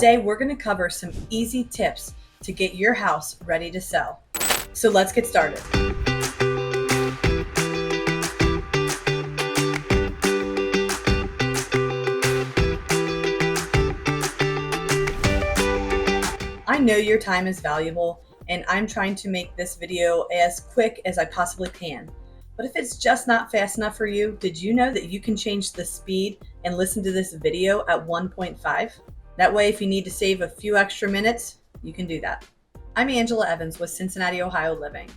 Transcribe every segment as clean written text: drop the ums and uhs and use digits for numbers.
Today, we're going to cover some easy tips to get your house ready to sell. So let's get started. I know your time is valuable, and I'm trying to make this video as quick as I possibly can. But if it's just not fast enough for you, did you know that you can change the speed and listen to this video at 1.5? That way, if you need to save a few extra minutes, you can do that. I'm Angela Evans with Cincinnati Ohio Living.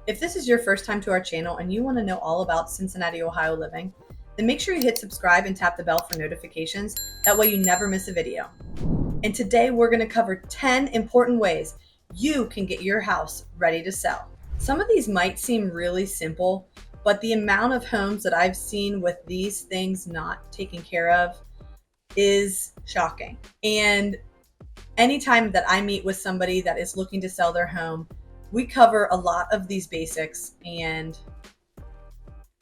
If this is your first time to our channel and you want to know all about Cincinnati Ohio Living, then make sure you hit subscribe and tap the bell for notifications. That way you never miss a video. And today we're going to cover 10 important ways you can get your house ready to sell. Some of these might seem really simple, but the amount of homes that I've seen with these things not taken care of is shocking. And anytime that I meet with somebody that is looking to sell their home, we cover a lot of these basics, and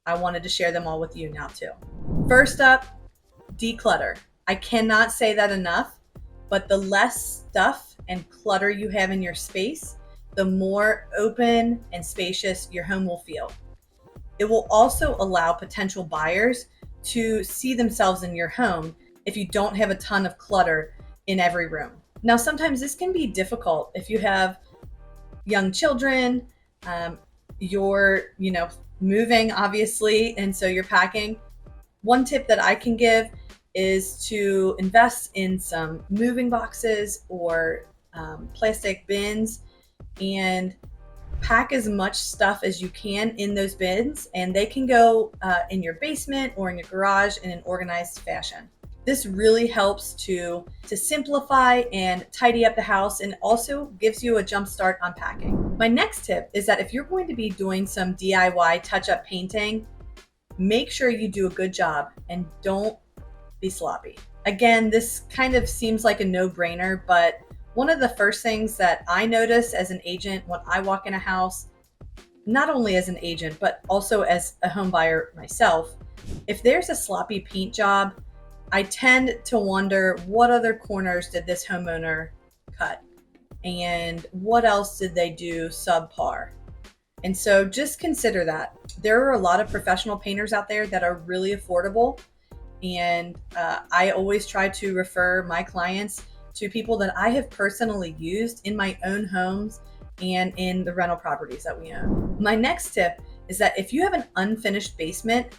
I wanted to share them all with you now too. First up, declutter. I cannot say that enough, but the less stuff and clutter you have in your space, the more open and spacious your home will feel. It will also allow potential buyers to see themselves in your home if you don't have a ton of clutter in every room. Now, sometimes this can be difficult if you have young children, you're moving obviously, and so you're packing. One tip that I can give is to invest in some moving boxes or plastic bins and pack as much stuff as you can in those bins, and they can go in your basement or in your garage in an organized fashion. This really helps to simplify and tidy up the house, and also gives you a jump start on packing. My next tip is that if you're going to be doing some DIY touch-up painting, make sure you do a good job and don't be sloppy. Again, this kind of seems like a no-brainer, but one of the first things that I notice as an agent when I walk in a house, not only as an agent, but also as a home buyer myself, if there's a sloppy paint job, I tend to wonder, what other corners did this homeowner cut? And what else did they do subpar? And so just consider that. There are a lot of professional painters out there that are really affordable. And I always try to refer my clients to people that I have personally used in my own homes and in the rental properties that we own. My next tip is that if you have an unfinished basement,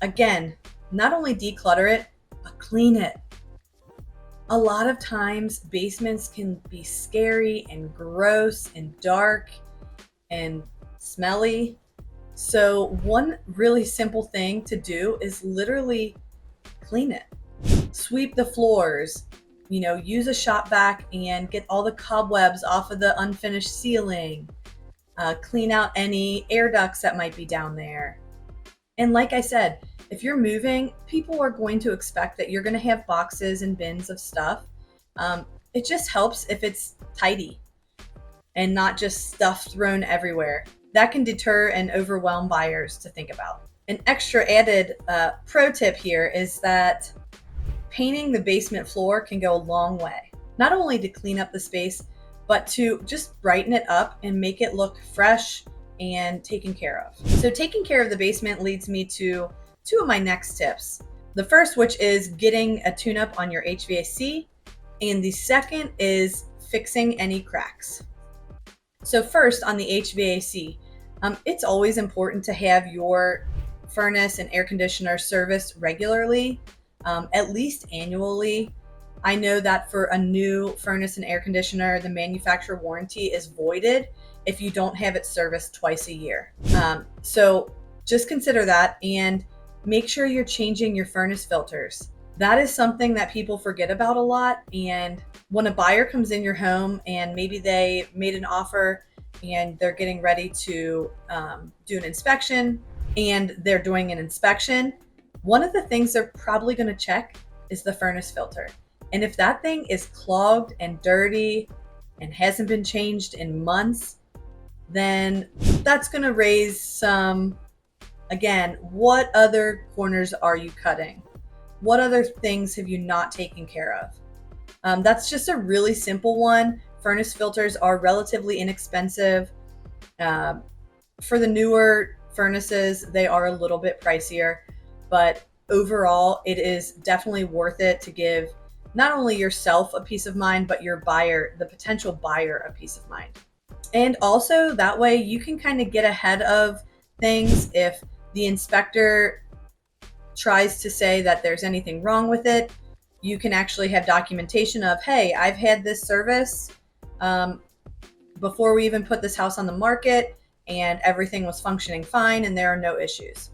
again, not only declutter it, but clean it. A lot of times basements can be scary and gross and dark and smelly. So one really simple thing to do is literally clean it. Sweep the floors, use a shop vac and get all the cobwebs off of the unfinished ceiling. Clean out any air ducts that might be down there. And like I said, if you're moving, people are going to expect that you're going to have boxes and bins of stuff. It just helps if it's tidy and not just stuff thrown everywhere. That can deter and overwhelm buyers to think about. An extra added pro tip here is that painting the basement floor can go a long way, not only to clean up the space, but to just brighten it up and make it look fresh and taken care of. So taking care of the basement leads me to two of my next tips. The first, which is getting a tune-up on your HVAC, and the second is fixing any cracks. So first, on the HVAC, it's always important to have your furnace and air conditioner serviced regularly, at least annually. I know that for a new furnace and air conditioner, the manufacturer warranty is voided if you don't have it serviced twice a year. So just consider that, and make sure you're changing your furnace filters. That is something that people forget about a lot. And when a buyer comes in your home and maybe they made an offer and they're getting ready to do an inspection, and they're doing an inspection, one of the things they're probably going to check is the furnace filter. And if that thing is clogged and dirty and hasn't been changed in months, then that's going to raise some, again, what other corners are you cutting? What other things have you not taken care of? That's just a really simple one. Furnace filters are relatively inexpensive. Uh, for the newer furnaces, they are a little bit pricier, but overall, it is definitely worth it to give not only yourself a peace of mind, but your buyer, the potential buyer, a peace of mind. And also that way you can kind of get ahead of things. If the inspector tries to say that there's anything wrong with it, you can actually have documentation of, hey, I've had this service before we even put this house on the market, and everything was functioning fine and there are no issues.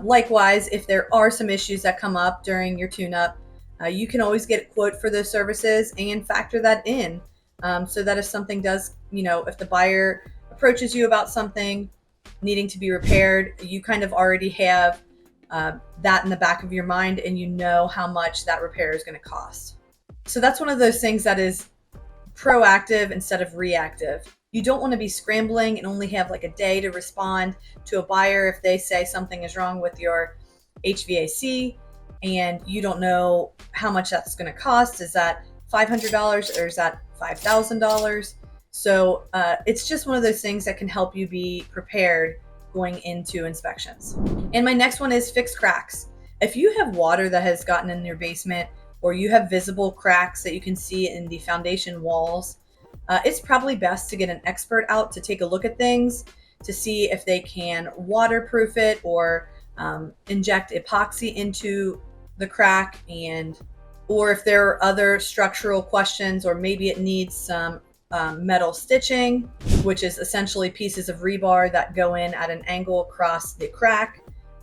Likewise, if there are some issues that come up during your tune-up, you can always get a quote for those services and factor that in, so that if something does, if the buyer approaches you about something needing to be repaired, you kind of already have that in the back of your mind, and you know how much that repair is going to cost. So that's one of those things that is proactive instead of reactive. You don't want to be scrambling and only have like a day to respond to a buyer if they say something is wrong with your HVAC and you don't know how much that's going to cost. Is that $500 or is that $5,000? So it's just one of those things that can help you be prepared going into inspections. And my next one is fix cracks. If you have water that has gotten in your basement, or you have visible cracks that you can see in the foundation walls, it's probably best to get an expert out to take a look at things to see if they can waterproof it or inject epoxy into the crack, or if there are other structural questions, or maybe it needs some metal stitching, which is essentially pieces of rebar that go in at an angle across the crack,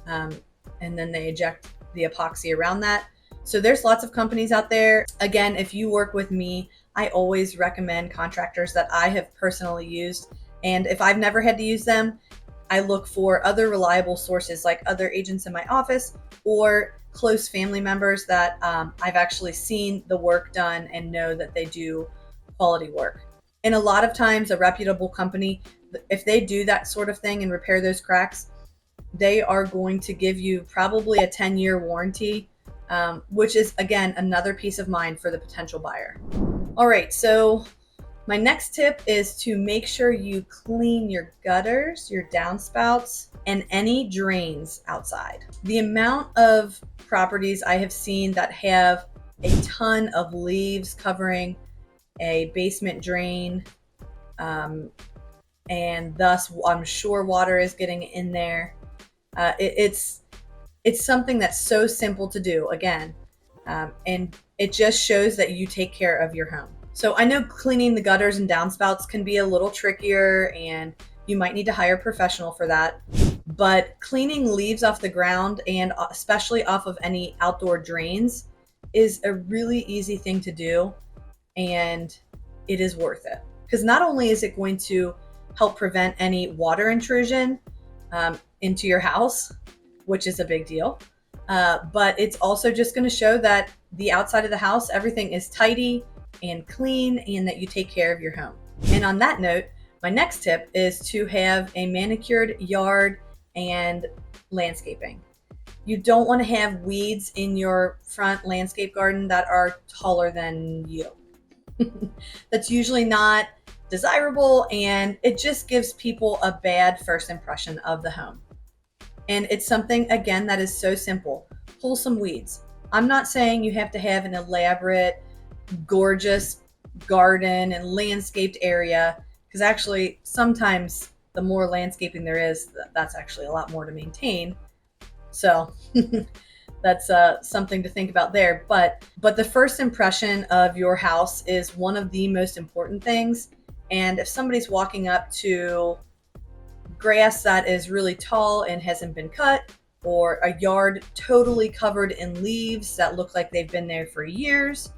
and then they eject the epoxy around that. So there's lots of companies out there. Again, if you work with me, I always recommend contractors that I have personally used. And if I've never had to use them, I look for other reliable sources like other agents in my office or close family members that I've actually seen the work done and know that they do quality work. And a lot of times a reputable company, if they do that sort of thing and repair those cracks, they are going to give you probably a 10-year warranty, which is, again, another peace of mind for the potential buyer. All right, so my next tip is to make sure you clean your gutters, your downspouts, and any drains outside. The amount of properties I have seen that have a ton of leaves covering a basement drain, and thus I'm sure water is getting in there. It's something that's so simple to do, again, and it just shows that you take care of your home. So I know cleaning the gutters and downspouts can be a little trickier, and you might need to hire a professional for that. But cleaning leaves off the ground, and especially off of any outdoor drains, is a really easy thing to do, and it is worth it. Because not only is it going to help prevent any water intrusion into your house, which is a big deal, but it's also just going to show that the outside of the house, everything is tidy and clean, and that you take care of your home. And on that note, my next tip is to have a manicured yard and landscaping. You don't want to have weeds in your front landscape garden that are taller than you. That's usually not desirable, and it just gives people a bad first impression of the home. And it's something, again, that is so simple. Pull some weeds. I'm not saying you have to have an elaborate, gorgeous garden and landscaped area, because actually sometimes the more landscaping there is, that's actually a lot more to maintain. So that's something to think about there. But the first impression of your house is one of the most important things. And if somebody's walking up to grass that is really tall and hasn't been cut, or a yard totally covered in leaves that look like they've been there for years,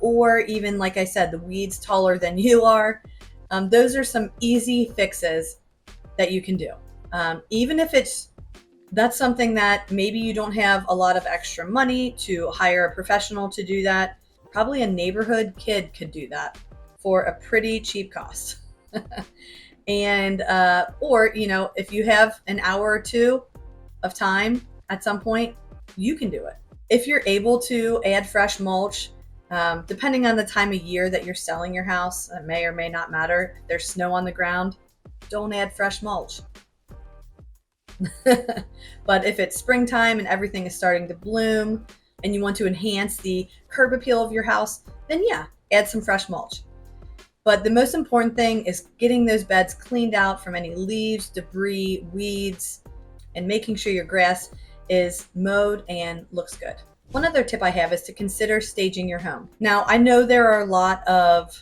or even, like I said, the weeds taller than you are, those are some easy fixes that you can do. Even if that's something that maybe you don't have a lot of extra money to hire a professional to do that, probably a neighborhood kid could do that for a pretty cheap cost. And or if you have an hour or two of time at some point, you can do it. If you're able to add fresh mulch, Depending on the time of year that you're selling your house, it may or may not matter. If there's snow on the ground, don't add fresh mulch. But if it's springtime and everything is starting to bloom and you want to enhance the curb appeal of your house, then yeah, add some fresh mulch. But the most important thing is getting those beds cleaned out from any leaves, debris, weeds, and making sure your grass is mowed and looks good. One other tip I have is to consider staging your home. Now, I know there are a lot of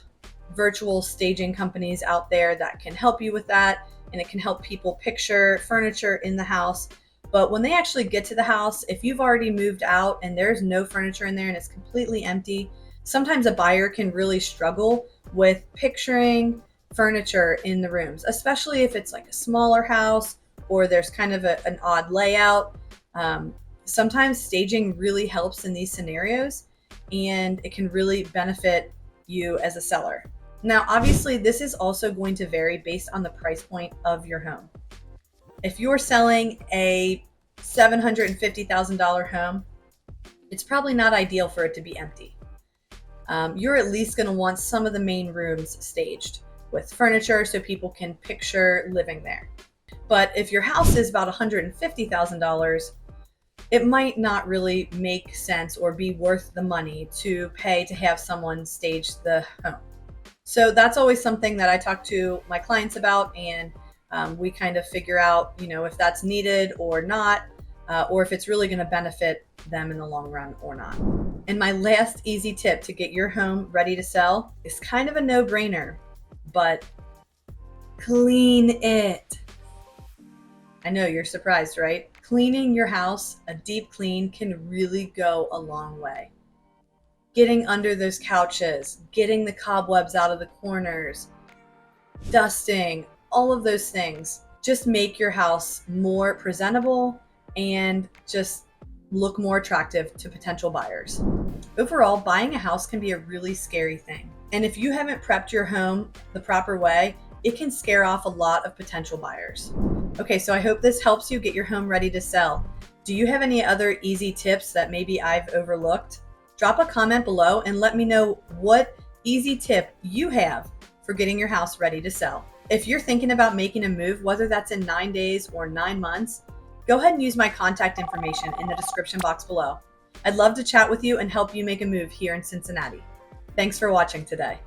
virtual staging companies out there that can help you with that, and it can help people picture furniture in the house. But when they actually get to the house, if you've already moved out and there's no furniture in there and it's completely empty, sometimes a buyer can really struggle with picturing furniture in the rooms, especially if it's like a smaller house or there's kind of an odd layout. Sometimes staging really helps in these scenarios, and it can really benefit you as a seller. Now, obviously, this is also going to vary based on the price point of your home. If you're selling a $750,000 home, it's probably not ideal for it to be empty. You're at least going to want some of the main rooms staged with furniture so people can picture living there. But if your house is about $150,000, it might not really make sense or be worth the money to pay to have someone stage the home. So that's always something that I talk to my clients about, and we kind of figure out, if that's needed or not, or if it's really going to benefit them in the long run or not. And my last easy tip to get your home ready to sell is kind of a no-brainer, but clean it. I know you're surprised, right? Cleaning your house, a deep clean, can really go a long way. Getting under those couches, getting the cobwebs out of the corners, dusting, all of those things just make your house more presentable and just look more attractive to potential buyers. Overall, buying a house can be a really scary thing. And if you haven't prepped your home the proper way, it can scare off a lot of potential buyers. Okay, so I hope this helps you get your home ready to sell. Do you have any other easy tips that maybe I've overlooked? Drop a comment below and let me know what easy tip you have for getting your house ready to sell. If you're thinking about making a move, whether that's in 9 days or 9 months, go ahead and use my contact information in the description box below. I'd love to chat with you and help you make a move here in Cincinnati. Thanks for watching today.